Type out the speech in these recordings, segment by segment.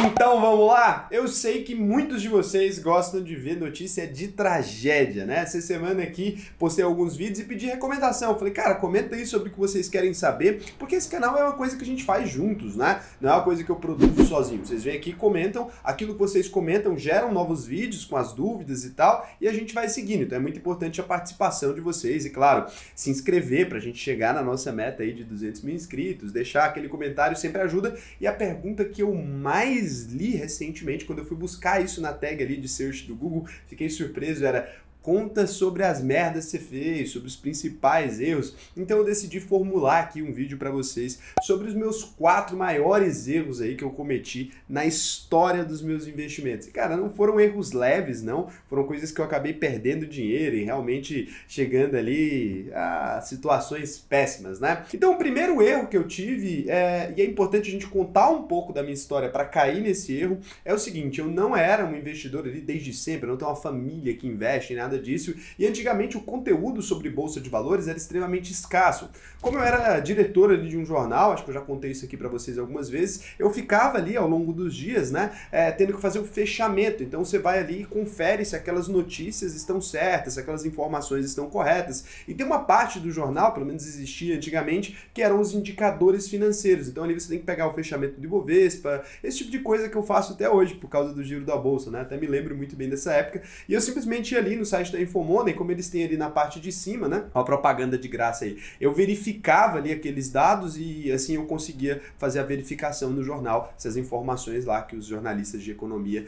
Então vamos lá? Eu sei que muitos de vocês gostam de ver notícia de tragédia, né? Essa semana aqui postei alguns vídeos e pedi recomendação. Eu falei, cara, comenta aí sobre o que vocês querem saber, porque esse canal é uma coisa que a gente faz juntos, né? Não é uma coisa que eu produzo sozinho. Vocês vêm aqui, comentam, aquilo que vocês comentam geram novos vídeos com as dúvidas e tal, e a gente vai seguindo. Então é muito importante a participação de vocês e, claro, se inscrever pra gente chegar na nossa meta aí de 200 mil inscritos, deixar aquele comentário sempre ajuda. E a pergunta que eu mais li recentemente, quando eu fui buscar isso na tag ali de search do Google, fiquei surpreso, era: conta sobre as merdas que você fez, sobre os principais erros. Então eu decidi formular aqui um vídeo para vocês sobre os meus 4 maiores erros aí que eu cometi na história dos meus investimentos. E, cara, não foram erros leves, não. Foram coisas que eu acabei perdendo dinheiro e realmente chegando ali a situações péssimas, né? Então o primeiro erro que eu tive, e é importante a gente contar um pouco da minha história para cair nesse erro, é o seguinte: eu não era um investidor ali desde sempre, eu não tenho uma família que investe em nada disso, e antigamente o conteúdo sobre bolsa de valores era extremamente escasso. Como eu era diretor ali de um jornal, acho que eu já contei isso aqui para vocês algumas vezes, eu ficava ali ao longo dos dias, né, tendo que fazer o fechamento. Então você vai ali e confere se aquelas notícias estão certas, se aquelas informações estão corretas. E tem uma parte do jornal, pelo menos existia antigamente, que eram os indicadores financeiros. Então ali você tem que pegar o fechamento do Ibovespa, esse tipo de coisa que eu faço até hoje por causa do giro da bolsa, né? Até me lembro muito bem dessa época. E eu simplesmente ia ali no site da Infomoney, como eles têm ali na parte de cima, né? Uma propaganda de graça aí. Eu verificava ali aqueles dados e assim eu conseguia fazer a verificação no jornal se as informações lá que os jornalistas de economia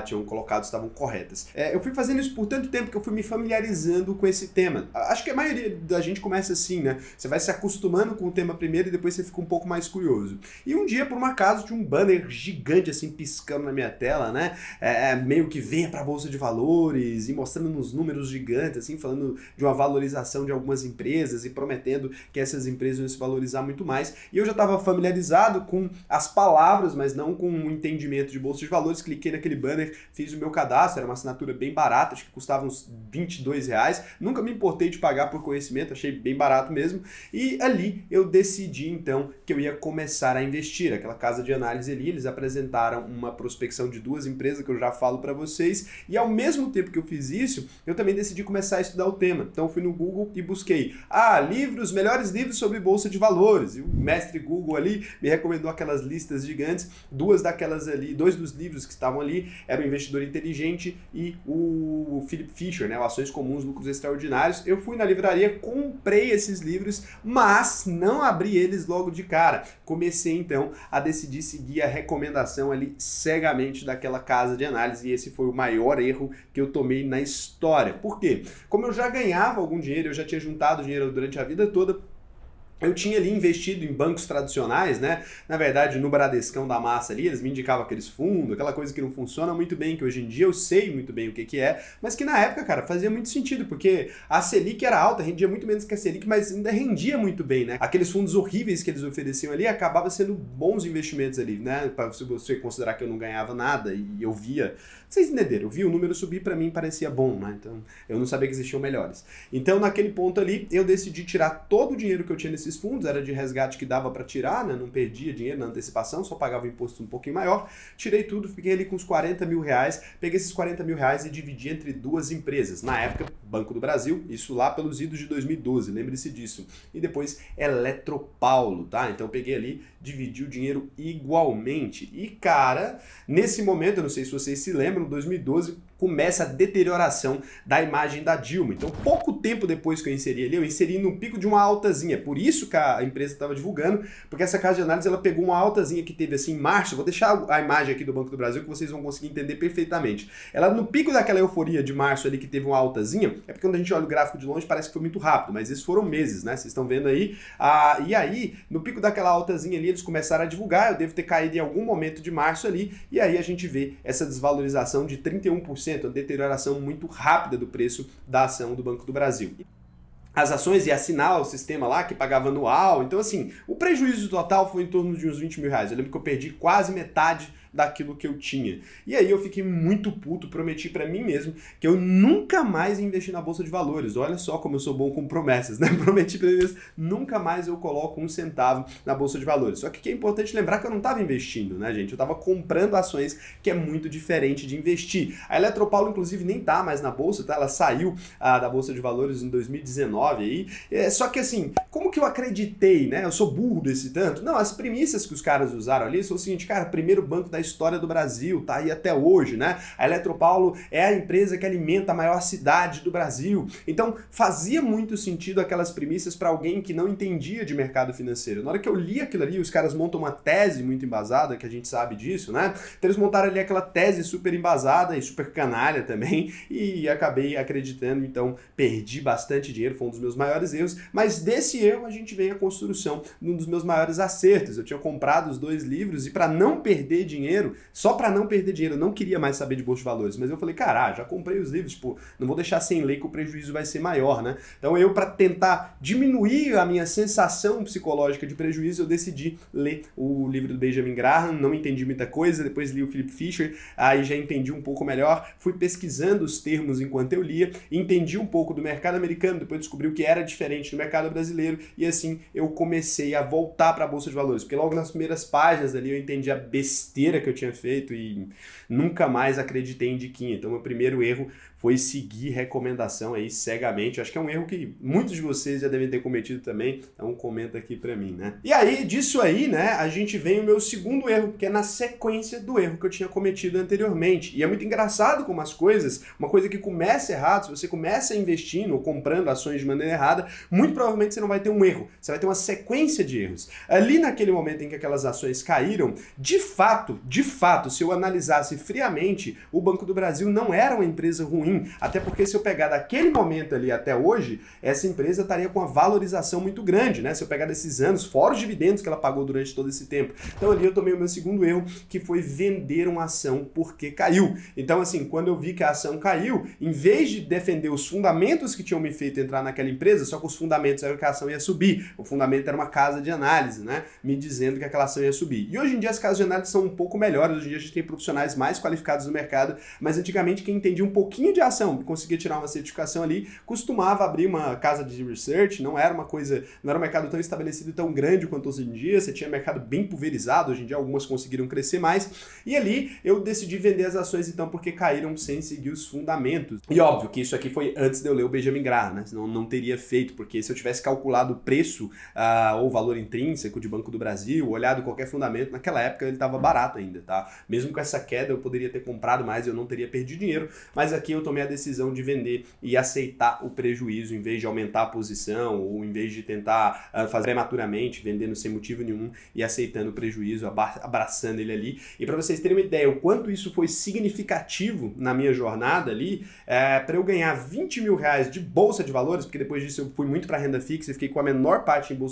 tinham colocado estavam corretas. Eu fui fazendo isso por tanto tempo que eu fui me familiarizando com esse tema. Acho que a maioria da gente começa assim, né? Você vai se acostumando com o tema primeiro e depois você fica um pouco mais curioso. E um dia, por um acaso, tinha um banner gigante assim piscando na minha tela, né? Meio que venha pra Bolsa de Valores e mostrando nos números gigantes, assim, falando de uma valorização de algumas empresas e prometendo que essas empresas iam se valorizar muito mais. E eu já estava familiarizado com as palavras, mas não com o entendimento de bolsa de valores. Cliquei naquele banner, fiz o meu cadastro, era uma assinatura bem barata, acho que custava uns R$22. Nunca me importei de pagar por conhecimento, achei bem barato mesmo. E ali eu decidi, então, que eu ia começar a investir. Aquela casa de análise ali, eles apresentaram uma prospecção de 2 empresas que eu já falo para vocês. E ao mesmo tempo que eu fiz isso, eu também decidi começar a estudar o tema. Então eu fui no Google e busquei livros, melhores livros sobre bolsa de valores. E o mestre Google ali me recomendou aquelas listas gigantes. 2 daquelas ali, 2 dos livros que estavam ali eram o Investidor Inteligente e o Philip Fisher, né? O Ações Comuns, Lucros Extraordinários. Eu fui na livraria, comprei esses livros, mas não abri eles logo de cara. Comecei então a decidir seguir a recomendação ali cegamente daquela casa de análise, e esse foi o maior erro que eu tomei na história. Por quê? Como eu já ganhava algum dinheiro, eu já tinha juntado dinheiro durante a vida toda, eu tinha ali investido em bancos tradicionais, né? Na verdade, no Bradescão da massa ali, eles me indicavam aqueles fundos, aquela coisa que não funciona muito bem, que hoje em dia eu sei muito bem o que é, mas que na época, cara, fazia muito sentido, porque a Selic era alta, rendia muito menos que a Selic, mas ainda rendia muito bem, né? Aqueles fundos horríveis que eles ofereciam ali acabavam sendo bons investimentos ali, né? Se você considerar que eu não ganhava nada e eu via, vocês entenderam, eu via o número subir, pra mim parecia bom, né? Então, eu não sabia que existiam melhores. Então, naquele ponto ali, eu decidi tirar todo o dinheiro que eu tinha nesses fundos, era de resgate que dava para tirar, né? Não perdia dinheiro na antecipação, só pagava o imposto um pouquinho maior. Tirei tudo, fiquei ali com uns R$40 mil, peguei esses R$40 mil e dividi entre 2 empresas. Na época, Banco do Brasil, isso lá pelos idos de 2012, lembre-se disso. E depois Eletropaulo, tá? Então peguei ali, dividi o dinheiro igualmente. E cara, nesse momento, eu não sei se vocês se lembram, 2012, começa a deterioração da imagem da Dilma. Então, pouco tempo depois que eu inseri ali, eu inseri no pico de uma altazinha. Por isso que a empresa estava divulgando, porque essa casa de análise ela pegou uma altazinha que teve assim em março. Vou deixar a imagem aqui do Banco do Brasil que vocês vão conseguir entender perfeitamente. Ela no pico daquela euforia de março ali que teve uma altazinha, é porque quando a gente olha o gráfico de longe parece que foi muito rápido, mas esses foram meses, né? Vocês estão vendo aí. E aí, no pico daquela altazinha ali, eles começaram a divulgar, eu devo ter caído em algum momento de março ali, e aí a gente vê essa desvalorização de 31%, uma deterioração muito rápida do preço da ação do Banco do Brasil. As ações ia assinar o sistema lá que pagava anual, então assim, o prejuízo total foi em torno de uns R$20 mil. Eu lembro que eu perdi quase metade daquilo que eu tinha. E aí eu fiquei muito puto, prometi pra mim mesmo que eu nunca mais ia investir na Bolsa de Valores. Olha só como eu sou bom com promessas, né? Prometi pra mim mesmo, nunca mais eu coloco um centavo na Bolsa de Valores. Só que é importante lembrar que eu não estava investindo, né, gente? Eu estava comprando ações, que é muito diferente de investir. A Eletropaulo, inclusive, nem tá mais na Bolsa, tá? Ela saiu da Bolsa de Valores em 2019 aí. Só que assim, como que eu acreditei, né? Eu sou burro desse tanto? Não, as premissas que os caras usaram ali são o seguinte, cara, primeiro banco da história do Brasil, tá aí até hoje, né? A Eletropaulo é a empresa que alimenta a maior cidade do Brasil. Então, fazia muito sentido aquelas premissas para alguém que não entendia de mercado financeiro. Na hora que eu li aquilo ali, os caras montam uma tese muito embasada, que a gente sabe disso, né? Então eles montaram ali aquela tese super embasada e super canalha também, e acabei acreditando, então perdi bastante dinheiro, foi um dos meus maiores erros, mas desse erro a gente vem a construção de um dos meus maiores acertos. Eu tinha comprado os 2 livros e para não perder dinheiro, só para não perder dinheiro, eu não queria mais saber de bolsa de valores, mas eu falei, cara, já comprei os livros, tipo, não vou deixar sem ler que o prejuízo vai ser maior, né? Então eu, para tentar diminuir a minha sensação psicológica de prejuízo, eu decidi ler o livro do Benjamin Graham, não entendi muita coisa, depois li o Philip Fisher, aí já entendi um pouco melhor, fui pesquisando os termos enquanto eu lia, entendi um pouco do mercado americano, depois descobri o que era diferente do mercado brasileiro, e assim eu comecei a voltar para a Bolsa de Valores, porque logo nas primeiras páginas ali eu entendi a besteira que eu tinha feito e nunca mais acreditei em diquinha. Então meu primeiro erro foi seguir recomendação aí cegamente. Acho que é um erro que muitos de vocês já devem ter cometido também, então comenta aqui pra mim, né? E aí, disso aí, né, a gente vem o meu segundo erro, que é na sequência do erro que eu tinha cometido anteriormente. E é muito engraçado como as coisas, uma coisa que começa errado, se você começa investindo ou comprando ações de maneira errada, muito provavelmente você não vai ter um erro, você vai ter uma sequência de erros. Ali naquele momento em que aquelas ações caíram, de fato, se eu analisasse friamente, o Banco do Brasil não era uma empresa ruim, até porque se eu pegar daquele momento ali até hoje, essa empresa estaria com uma valorização muito grande, né? Se eu pegar desses anos, fora os dividendos que ela pagou durante todo esse tempo. Então ali eu tomei o meu segundo erro, que foi vender uma ação porque caiu. Então assim, quando eu vi que a ação caiu, em vez de defender os fundamentos que tinham me feito entrar naquela empresa, só que os fundamentos eram que a ação ia subir. O fundamento era uma casa de análise, né? Me dizendo que aquela ação ia subir. E hoje em dia as casas de análise são um pouco melhores, hoje em dia a gente tem profissionais mais qualificados no mercado, mas antigamente quem entendia um pouquinho de ação, conseguia tirar uma certificação ali, costumava abrir uma casa de research, não era uma coisa, não era um mercado tão estabelecido e tão grande quanto hoje em dia, você tinha mercado bem pulverizado, hoje em dia algumas conseguiram crescer mais, e ali eu decidi vender as ações então porque caíram sem seguir os fundamentos. E óbvio que isso aqui foi antes de eu ler o Benjamin Graham, né? Senão não teria feito, porque se eu tivesse calculado o preço ou o valor intrínseco de Banco do Brasil, olhado qualquer fundamento, naquela época ele estava barato ainda, tá? Mesmo com essa queda eu poderia ter comprado mais, eu não teria perdido dinheiro, mas aqui eu tomei a decisão de vender e aceitar o prejuízo em vez de aumentar a posição ou em vez de tentar fazer prematuramente, vendendo sem motivo nenhum e aceitando o prejuízo, abraçando ele ali. E para vocês terem uma ideia o quanto isso foi significativo na minha jornada ali, para eu ganhar 20 mil reais de bolsa de valores, porque depois disso eu fui muito para renda fixa e fiquei com a menor parte em bolsa